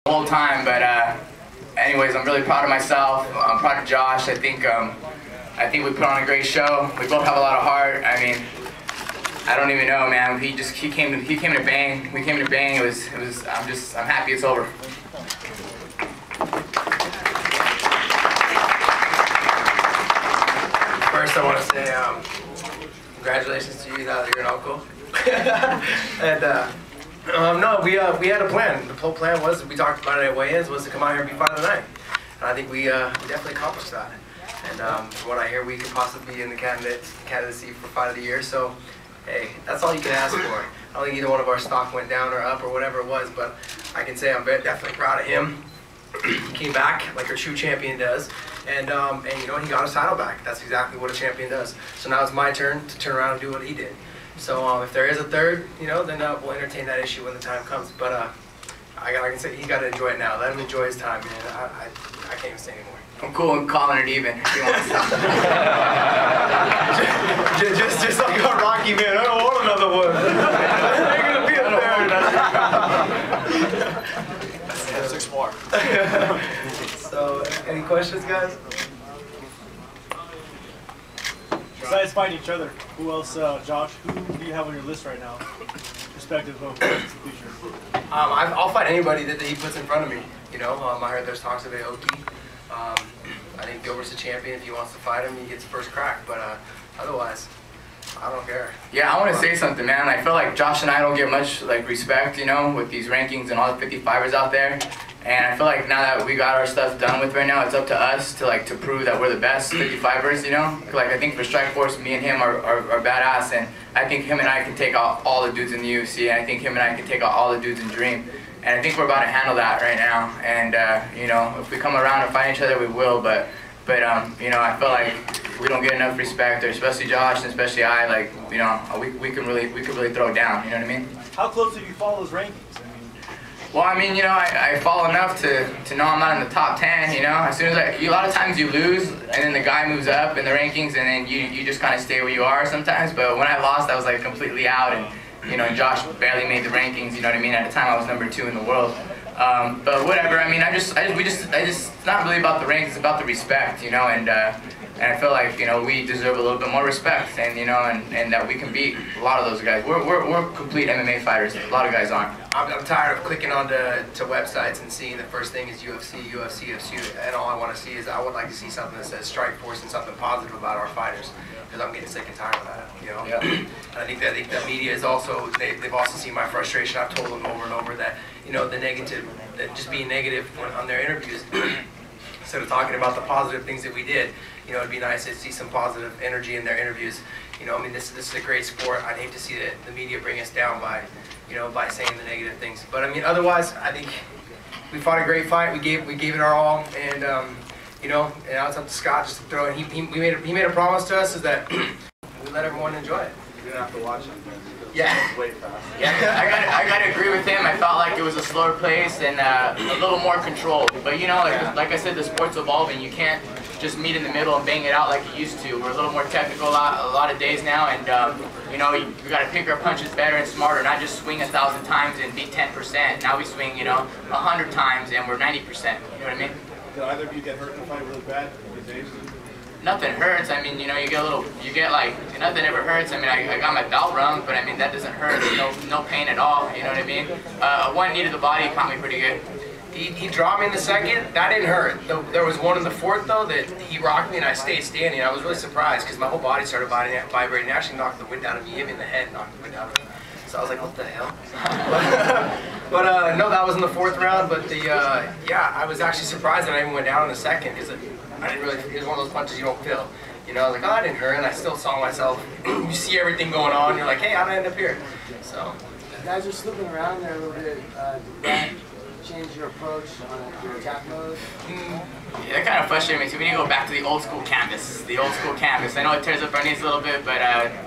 the whole time, but anyways, I'm really proud of myself. I'm proud of Josh. I think we put on a great show. We both have a lot of heart. I mean, I don't even know, man. He came to bang. We came to bang. I'm happy it's over. First, I want to say congratulations to you now that you're an uncle. And no, we had a plan. The whole plan was, we talked about it at weigh-ins, was to come out here and be fight of the night. And I think we definitely accomplished that. And from what I hear, we could possibly be in the candidacy for fight of the year. So, hey, that's all you can ask for. I don't think either one of our stock went down or up or whatever it was, but I can say I'm definitely proud of him. He came back like a true champion does, and you know, he got his title back. That's exactly what a champion does. So now it's my turn to turn around and do what he did. So if there is a third, you know, then we'll entertain that issue when the time comes. But I can say he's got to enjoy it now. Let him enjoy his time, man. I can't even say anymore. I'm cool with calling it even. If he wants to. just like a Rocky, man. I don't want another one. Ain't gonna be a third. 6 more. So, any questions, guys? Besides fighting each other, who else, Josh, who do you have on your list right now, respective of the future? I'll fight anybody that he puts in front of me. You know, I heard there's talks of Aoki. I think Gilbert's a champion. If he wants to fight him, he gets first crack. But otherwise, I don't care. Yeah, I want to say something, man. I feel like Josh and I don't get much respect, you know, with these rankings and all the 55ers out there. And I feel like now that we got our stuff done with right now, it's up to us to prove that we're the best 55ers, you know. Like, I think for Strikeforce, me and him are badass, and I think him and I can take out all the dudes in the UFC, and I think him and I can take out all the dudes in Dream. And I think we're about to handle that right now. And you know, if we come around and fight each other, we will. But you know, I feel like we don't get enough respect, or especially Josh and especially I. Like, you know, we can really throw down. You know what I mean? How close do you follow those rankings? Well, I mean, you know, I follow enough to know I'm not in the top 10, you know. As soon as a lot of times you lose, and then the guy moves up in the rankings, and then you just kind of stay where you are sometimes. But when I lost, I was like completely out, and you know, Josh barely made the rankings, you know what I mean? At the time, I was number 2 in the world. But whatever, I mean, it's not really about the ranks, it's about the respect, you know, and I feel like, you know, we deserve a little bit more respect, and, you know, and that we can beat a lot of those guys. We're complete MMA fighters. A lot of guys aren't. I'm tired of clicking on to websites and seeing the first thing is UFC, and all I want to see is, I would like to see something that says Strikeforce and something positive about our fighters, because I'm getting sick and tired of that, you know. Yeah. And I think that media is also, they've also seen my frustration. I've told them over and over that, you know, that just being negative on their interviews, instead of talking about the positive things that we did. You know, it'd be nice to see some positive energy in their interviews. You know, I mean, this is a great sport. I'd hate to see the media bring us down by, you know, by saying the negative things. But I mean, otherwise, I think we fought a great fight. We gave it our all, and you know, and now it's up to Scott just to throw it. He made a promise to us, is that we let everyone enjoy it. You didn't have to watch it. Yeah. Way fast. Yeah, I gotta agree with him. I felt like it was a slower pace and a little more controlled. But you know, like I said, the sport's evolving. You can't just meet in the middle and bang it out like you used to. We're a little more technical a lot of days now, and you know, you gotta pick our punches better and smarter, not just swing 1,000 times and be 10%. Now we swing, you know, 100 times and we're 90%. You know what I mean? Did either of you get hurt in the fight really bad these days? Nothing hurts. I mean, you know, nothing ever hurts. I mean, I got my belt rung, but I mean, that doesn't hurt. No pain at all. You know what I mean? One knee to the body caught me pretty good. He dropped me in the second. That didn't hurt. There was one in the fourth, though, that he rocked me and I stayed standing. I was really surprised because my whole body started vibrating. It actually knocked the wind out of me. Hit me in the head, knocked the wind out of me. So I was like, what the hell? But no, that was in the fourth round. But yeah, I was actually surprised that I even went down in the second, because I didn't really. It was one of those punches you don't feel. You know, I was like, oh, I didn't hurt, and I still saw myself. You see everything going on. You're like, hey, how'd I end up here? So. You guys are slipping around there a little bit. Did that change your approach on your attack mode? Yeah, that kind of frustrated me too. We need to go back to the old school canvas. The old school canvas. I know it tears up our knees a little bit, but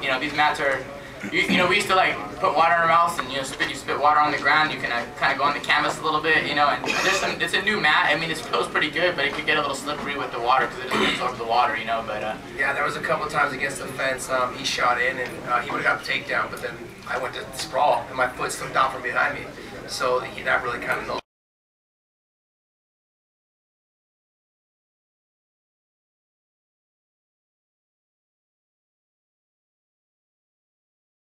you know, these mats are. You know, we used to put water in our mouths and you spit water on the ground. You can kind of go on the canvas a little bit, you know. And it's a new mat. I mean, it feels pretty good, but it could get a little slippery with the water because it doesn't absorb the water, you know. But yeah, there was a couple of times against the fence. He shot in and he would have got the takedown, but then I went to sprawl and my foot slipped down from behind me. So that really kind of